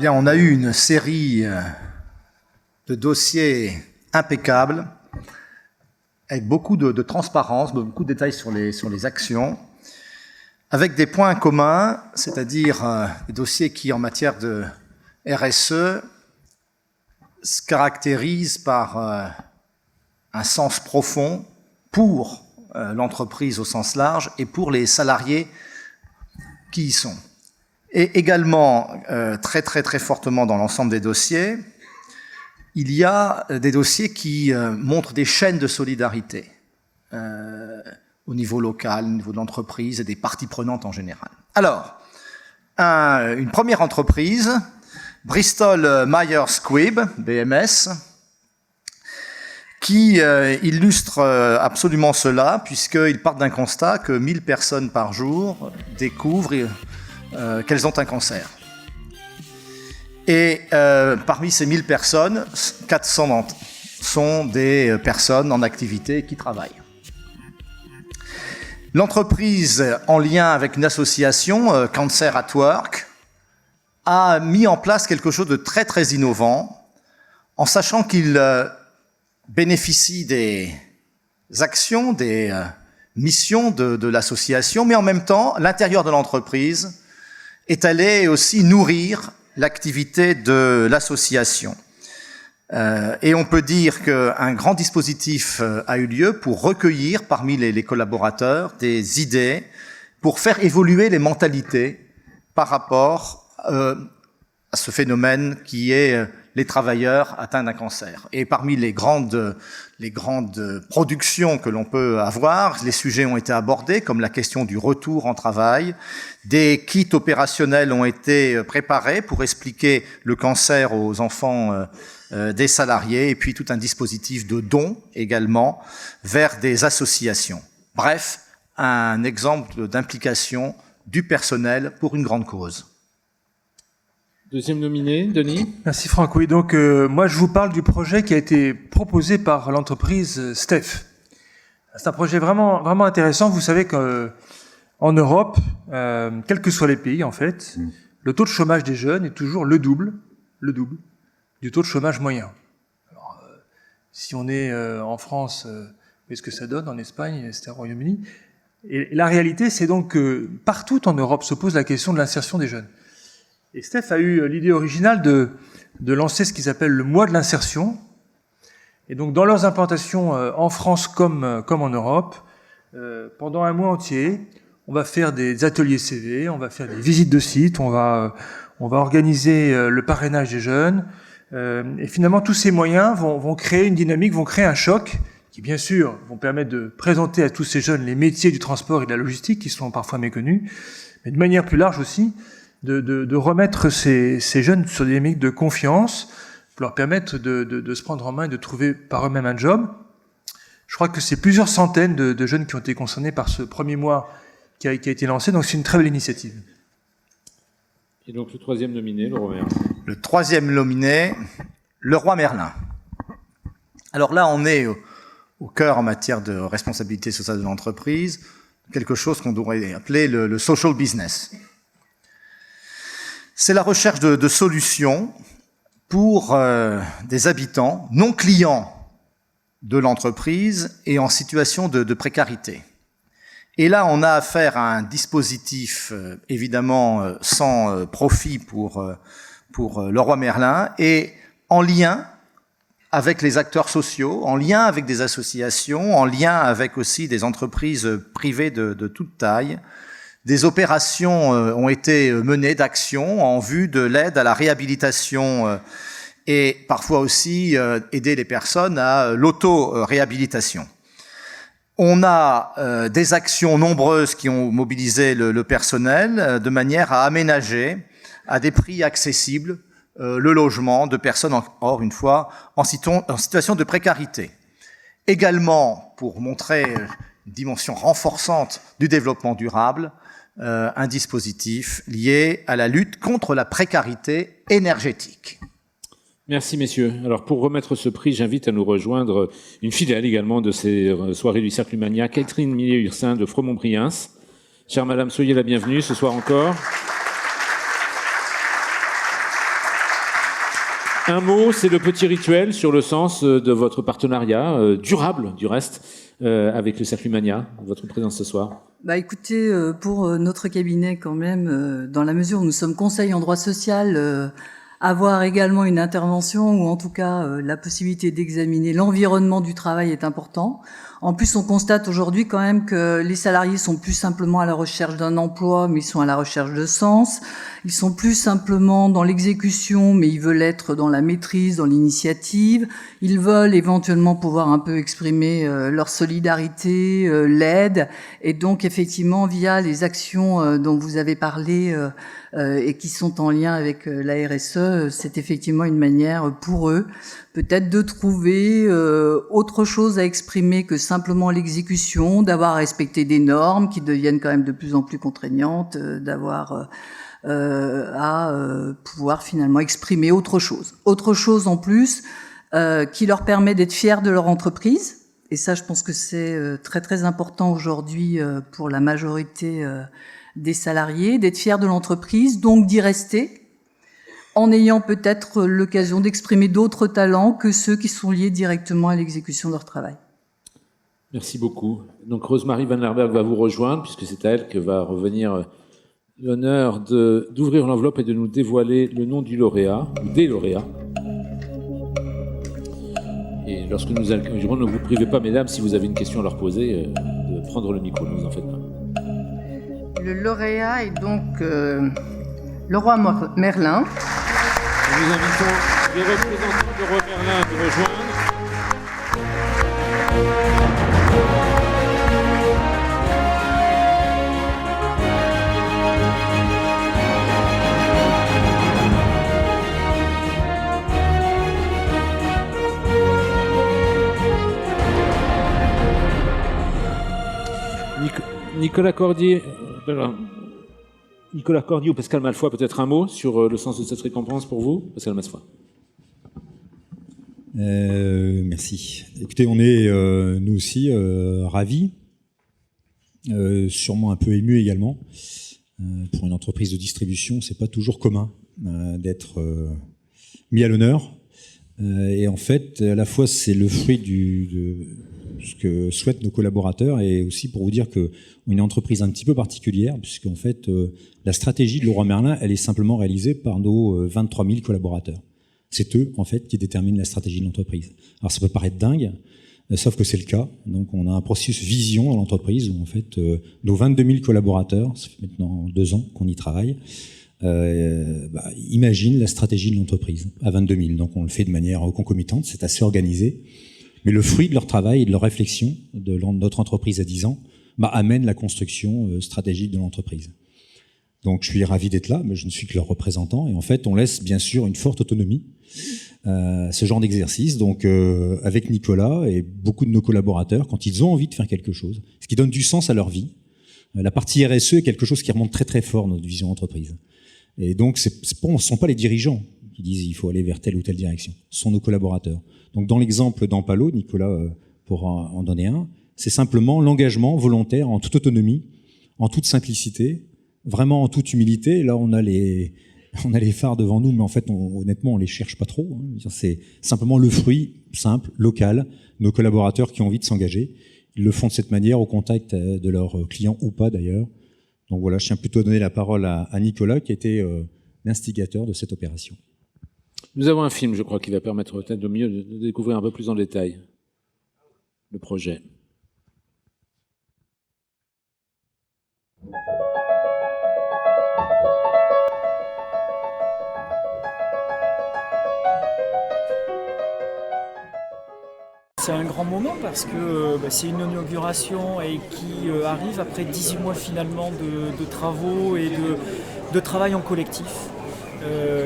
bien, on a eu une série de dossiers impeccables, avec beaucoup de transparence, beaucoup de détails sur les actions, avec des points communs, c'est-à-dire des dossiers qui, en matière de RSE, se caractérisent par un sens profond pour l'entreprise au sens large et pour les salariés qui y sont. Et également, très fortement dans l'ensemble des dossiers, il y a des dossiers qui montrent des chaînes de solidarité au niveau local, au niveau de l'entreprise et des parties prenantes en général. Alors, une première entreprise, Bristol Myers Squibb, BMS, qui illustre absolument cela, puisqu'ils partent d'un constat que 1000 personnes par jour découvrent qu'elles ont un cancer. Et parmi ces 1000 personnes, 400 sont des personnes en activité qui travaillent. L'entreprise, en lien avec une association, Cancer at Work, a mis en place quelque chose de très innovant, en sachant qu'il bénéficie des actions, des missions de l'association, mais en même temps, l'intérieur de l'entreprise est allé aussi nourrir l'activité de l'association. Et on peut dire qu'un grand dispositif a eu lieu pour recueillir parmi les collaborateurs des idées pour faire évoluer les mentalités par rapport à ce phénomène qui est les travailleurs atteints d'un cancer. Et parmi les grandes productions que l'on peut avoir, les sujets ont été abordés, comme la question du retour en travail. Des kits opérationnels ont été préparés pour expliquer le cancer aux enfants des salariés, et puis tout un dispositif de dons également vers des associations. Bref, un exemple d'implication du personnel pour une grande cause. Deuxième nominé, Denis. Merci Franck. Oui, donc moi je vous parle du projet qui a été proposé par l'entreprise Steph. C'est un projet vraiment intéressant. Vous savez qu'en Europe, quels que soient les pays en fait, le taux de chômage des jeunes est toujours le double du taux de chômage moyen. Alors, si on est en France, qu'est-ce que ça donne en Espagne, etc., au Royaume-Uni. Et la réalité, c'est donc que partout en Europe se pose la question de l'insertion des jeunes. Et Steph a eu l'idée originale de lancer ce qu'ils appellent le mois de l'insertion. Et donc, dans leurs implantations en France comme en Europe, pendant un mois entier, on va faire des ateliers CV, on va faire des visites de sites, on va organiser le parrainage des jeunes. Et finalement, tous ces moyens vont créer une dynamique, vont créer un choc qui, bien sûr, vont permettre de présenter à tous ces jeunes les métiers du transport et de la logistique qui sont parfois méconnus, mais de manière plus large aussi, de remettre ces jeunes sur des dynamiques de confiance, pour leur permettre de se prendre en main et de trouver par eux-mêmes un job. Je crois que c'est plusieurs centaines de jeunes qui ont été concernés par ce premier mois qui a été lancé, donc c'est une très belle initiative. Et donc le troisième nominé, Leroy Merlin. Le troisième nominé, Leroy Merlin. Alors là, on est au cœur en matière de responsabilité sociale de l'entreprise, quelque chose qu'on devrait appeler le social business. C'est la recherche de solutions pour des habitants non clients de l'entreprise et en situation de précarité. Et là, on a affaire à un dispositif évidemment sans profit pour Leroy Merlin et en lien avec les acteurs sociaux, en lien avec des associations, en lien avec aussi des entreprises privées de toute taille. Des opérations ont été menées d'actions en vue de l'aide à la réhabilitation et parfois aussi aider les personnes à l'auto-réhabilitation. On a des actions nombreuses qui ont mobilisé le personnel de manière à aménager à des prix accessibles le logement de personnes, encore une fois, en situation de précarité. Également, pour montrer une dimension renforçante du développement durable, un dispositif lié à la lutte contre la précarité énergétique. Merci messieurs. Alors pour remettre ce prix, j'invite à nous rejoindre une fidèle également de ces soirées du Cercle Humania, Catherine Millet-Ursin de Fromont-Briens. Chère madame, soyez la bienvenue ce soir encore. Un mot, c'est le petit rituel sur le sens de votre partenariat, durable du reste, avec le Cercle Humania, votre présence ce soir. Bah écoutez, pour notre cabinet quand même, dans la mesure où nous sommes conseil en droit social, avoir également une intervention ou en tout cas la possibilité d'examiner l'environnement du travail est important. En plus, on constate aujourd'hui quand même que les salariés sont plus simplement à la recherche d'un emploi, mais ils sont à la recherche de sens. Ils sont plus simplement dans l'exécution, mais ils veulent être dans la maîtrise, dans l'initiative. Ils veulent éventuellement pouvoir un peu exprimer leur solidarité, l'aide. Et donc, effectivement, via les actions dont vous avez parlé et qui sont en lien avec la RSE, c'est effectivement une manière pour eux peut-être de trouver autre chose à exprimer que simplement l'exécution, d'avoir respecté des normes qui deviennent quand même de plus en plus contraignantes, d'avoir à pouvoir finalement exprimer autre chose en plus qui leur permet d'être fiers de leur entreprise. Et ça, je pense que c'est très très important aujourd'hui pour la majorité des salariés, d'être fiers de l'entreprise, donc d'y rester, en ayant peut-être l'occasion d'exprimer d'autres talents que ceux qui sont liés directement à l'exécution de leur travail. Merci beaucoup. Donc Rosemarie Van Lerberg va vous rejoindre, puisque c'est à elle que va revenir l'honneur d'ouvrir l'enveloppe et de nous dévoiler le nom du lauréat, ou des lauréats. Et lorsque nous accueillerons, ne vous privez pas, mesdames, si vous avez une question à leur poser, de prendre le micro, ne vous en faites pas. Le lauréat est donc Leroy Merlin. Nous invitons les représentants de Leroy Merlin à nous rejoindre. Nicolas Cordier ou Pascal Malfoy, peut-être un mot sur le sens de cette récompense pour vous, Pascal Malfoy. Merci. Écoutez, on est nous aussi ravis, sûrement un peu émus également. Pour une entreprise de distribution, c'est pas toujours commun d'être mis à l'honneur. Et en fait, à la fois, c'est le fruit de ce que souhaitent nos collaborateurs, et aussi pour vous dire qu'on est une entreprise un petit peu particulière, puisqu'en fait, la stratégie de Leroy Merlin, elle est simplement réalisée par nos 23 000 collaborateurs. C'est eux, en fait, qui déterminent la stratégie de l'entreprise. Alors, ça peut paraître dingue, sauf que c'est le cas. Donc, on a un processus vision dans l'entreprise où, en fait, nos 22 000 collaborateurs, ça fait maintenant 2 ans qu'on y travaille, imaginent la stratégie de l'entreprise à 22 000. Donc, on le fait de manière concomitante, c'est assez organisé. Mais le fruit de leur travail et de leur réflexion de notre entreprise à 10 ans amène la construction stratégique de l'entreprise. Donc je suis ravi d'être là, mais je ne suis que leur représentant. Et en fait, on laisse bien sûr une forte autonomie ce genre d'exercice. Donc avec Nicolas et beaucoup de nos collaborateurs, quand ils ont envie de faire quelque chose, ce qui donne du sens à leur vie, la partie RSE est quelque chose qui remonte très très fort dans notre vision entreprise. Et donc ce ne sont pas les dirigeants qui disent il faut aller vers telle ou telle direction, ce sont nos collaborateurs. Donc dans l'exemple d'Ampalo, Nicolas, pour en donner un, c'est simplement l'engagement volontaire en toute autonomie, en toute simplicité, vraiment en toute humilité. Là, on a les phares devant nous, mais en fait, honnêtement, on les cherche pas trop. C'est simplement le fruit simple, local, nos collaborateurs qui ont envie de s'engager. Ils le font de cette manière, au contact de leurs clients ou pas d'ailleurs. Donc voilà, je tiens plutôt à donner la parole à Nicolas, qui était l'instigateur de cette opération. Nous avons un film, je crois, qui va permettre peut-être de mieux de découvrir un peu plus en détail le projet. C'est un grand moment parce que c'est une inauguration et qui arrive après 18 mois finalement de travaux et de travail en collectif.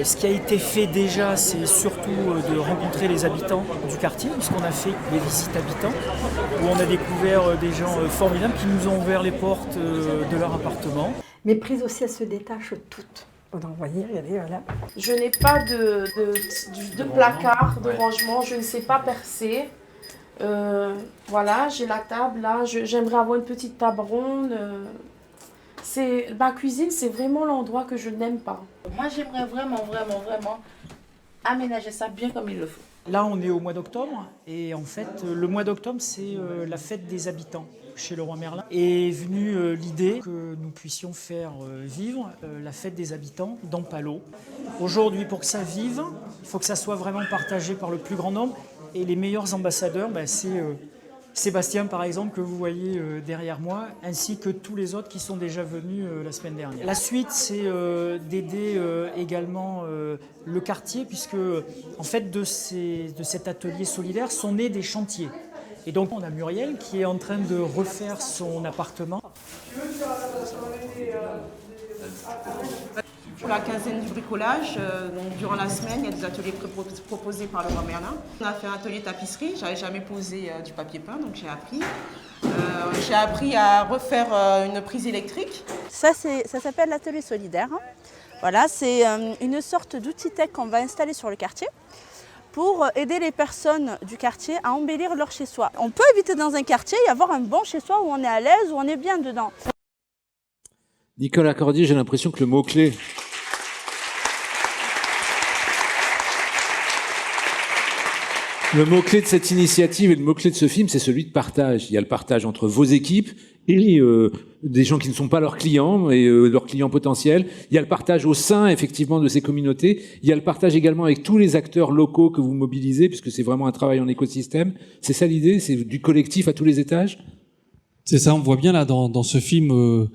Ce qui a été fait déjà, c'est surtout de rencontrer les habitants du quartier, puisqu'on a fait des visites habitants, où on a découvert des gens formidables qui nous ont ouvert les portes de leur appartement. Mes prises aussi, elles se détachent toutes. Vous voyez, regardez, voilà. Je n'ai pas de placard, de rangement, je ne sais pas percer. Voilà, j'ai la table là, j'aimerais avoir une petite table ronde. Ma cuisine, c'est vraiment l'endroit que je n'aime pas. Moi, j'aimerais vraiment aménager ça bien comme il le faut. Là, on est au mois d'octobre, et en fait, le mois d'octobre, c'est la fête des habitants chez Leroy Merlin. Et est venue l'idée que nous puissions faire vivre la fête des habitants dans Palot. Aujourd'hui, pour que ça vive, il faut que ça soit vraiment partagé par le plus grand nombre. Et les meilleurs ambassadeurs, c'est Sébastien, par exemple, que vous voyez derrière moi, ainsi que tous les autres qui sont déjà venus la semaine dernière. La suite, c'est d'aider également le quartier, puisque en fait, de cet atelier solidaire sont nés des chantiers. Et donc, on a Muriel qui est en train de refaire son appartement. Pour la quinzaine du bricolage, donc durant la semaine, il y a des ateliers proposés par Leroy Merlin. On a fait un atelier tapisserie, j'avais jamais posé du papier peint, donc j'ai appris. J'ai appris à refaire une prise électrique. Ça s'appelle l'atelier solidaire. Voilà, c'est une sorte d'outil tech qu'on va installer sur le quartier pour aider les personnes du quartier à embellir leur chez-soi. On peut habiter dans un quartier et avoir un bon chez-soi où on est à l'aise, où on est bien dedans. Nicolas Cordier, j'ai l'impression que le mot-clé... Le mot-clé de cette initiative et le mot-clé de ce film, c'est celui de partage. Il y a le partage entre vos équipes et des gens qui ne sont pas leurs clients et leurs clients potentiels. Il y a le partage au sein, effectivement, de ces communautés. Il y a le partage également avec tous les acteurs locaux que vous mobilisez, puisque c'est vraiment un travail en écosystème. C'est ça l'idée? C'est du collectif à tous les étages? C'est ça, on voit bien là dans ce film...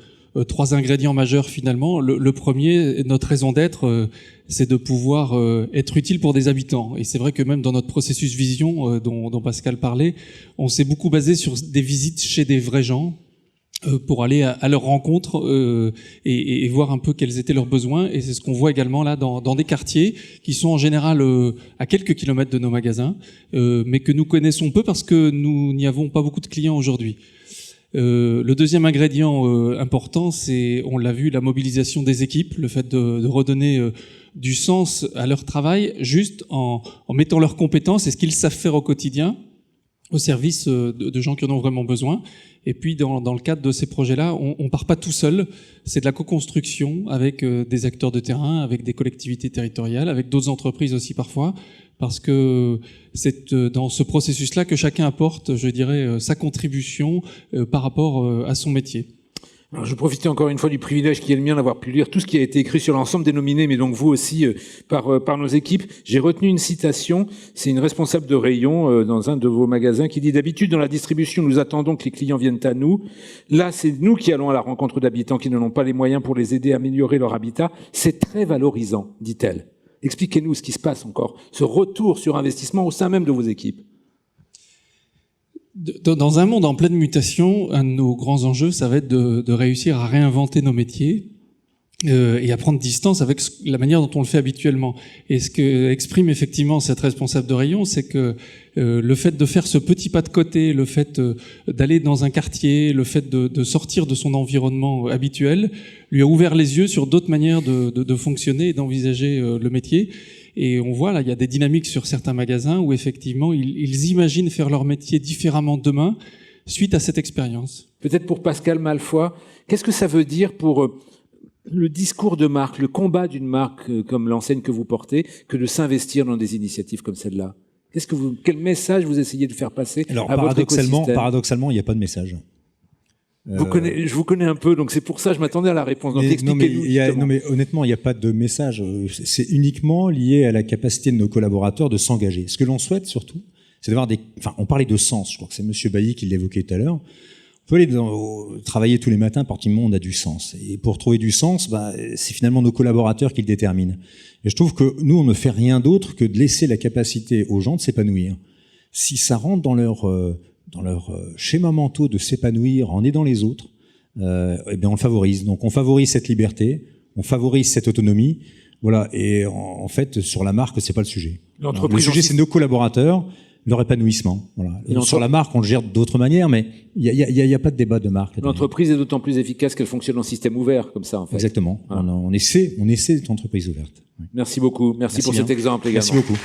3 ingrédients majeurs finalement. Le premier, notre raison d'être, c'est de pouvoir être utile pour des habitants. Et c'est vrai que même dans notre processus vision dont Pascal parlait, on s'est beaucoup basé sur des visites chez des vrais gens pour aller à leur rencontre et voir un peu quels étaient leurs besoins. Et c'est ce qu'on voit également là dans des quartiers qui sont en général à quelques kilomètres de nos magasins, mais que nous connaissons peu parce que nous n'y avons pas beaucoup de clients aujourd'hui. Le deuxième ingrédient important, c'est, on l'a vu, la mobilisation des équipes, le fait de redonner du sens à leur travail, juste en mettant leurs compétences et ce qu'ils savent faire au quotidien au service de gens qui en ont vraiment besoin. Et puis dans le cadre de ces projets-là, on part pas tout seul, c'est de la co-construction avec des acteurs de terrain, avec des collectivités territoriales, avec d'autres entreprises aussi parfois, parce que c'est dans ce processus-là que chacun apporte, je dirais, sa contribution par rapport à son métier. Alors, je profitais encore une fois du privilège qui est le mien d'avoir pu lire tout ce qui a été écrit sur l'ensemble des nominés, mais donc vous aussi par nos équipes. J'ai retenu une citation, c'est une responsable de rayon dans un de vos magasins qui dit « D'habitude, dans la distribution, nous attendons que les clients viennent à nous. Là, c'est nous qui allons à la rencontre d'habitants qui n'en ont pas les moyens pour les aider à améliorer leur habitat. C'est très valorisant, dit-elle. » Expliquez-nous ce qui se passe encore, ce retour sur investissement au sein même de vos équipes. Dans un monde en pleine mutation, un de nos grands enjeux, ça va être de réussir à réinventer nos métiers et à prendre distance avec la manière dont on le fait habituellement. Et ce que exprime effectivement cette responsable de rayon, c'est que le fait de faire ce petit pas de côté, le fait d'aller dans un quartier, le fait de sortir de son environnement habituel, lui a ouvert les yeux sur d'autres manières de fonctionner et d'envisager le métier. Et on voit là, il y a des dynamiques sur certains magasins où effectivement ils imaginent faire leur métier différemment demain suite à cette expérience. Peut-être pour Pascal Malfoy, qu'est-ce que ça veut dire pour le discours de marque, le combat d'une marque comme l'enseigne que vous portez, que de s'investir dans des initiatives comme celle-là? Quel message vous essayez de faire passer à votre écosystème? Paradoxalement, il n'y a pas de message. Je vous connais un peu, donc c'est pour ça que je m'attendais à la réponse. Donc expliquez-nous. Non, mais honnêtement, il n'y a pas de message. C'est uniquement lié à la capacité de nos collaborateurs de s'engager. Ce que l'on souhaite surtout, c'est d'avoir on parlait de sens. Je crois que c'est Monsieur Bailly qui l'évoquait tout à l'heure. On peut aller travailler tous les matins, à partir du moment où on a du sens. Et pour trouver du sens, c'est finalement nos collaborateurs qui le déterminent. Et je trouve que nous, on ne fait rien d'autre que de laisser la capacité aux gens de s'épanouir. Si ça rentre dans leur schéma mentaux de s'épanouir en aidant les autres, eh bien on le favorise. Donc on favorise cette liberté, on favorise cette autonomie. Voilà. Et en fait, sur la marque, c'est pas le sujet. Le sujet, c'est nos collaborateurs, leur épanouissement. Voilà. Sur la marque, on le gère d'autres manières, mais il y a pas de débat de marque. L'entreprise est d'autant plus efficace qu'elle fonctionne en système ouvert, comme ça, en fait. Exactement. Voilà. On essaie d'être entreprise ouverte. Merci beaucoup. Merci pour cet exemple également. Merci beaucoup.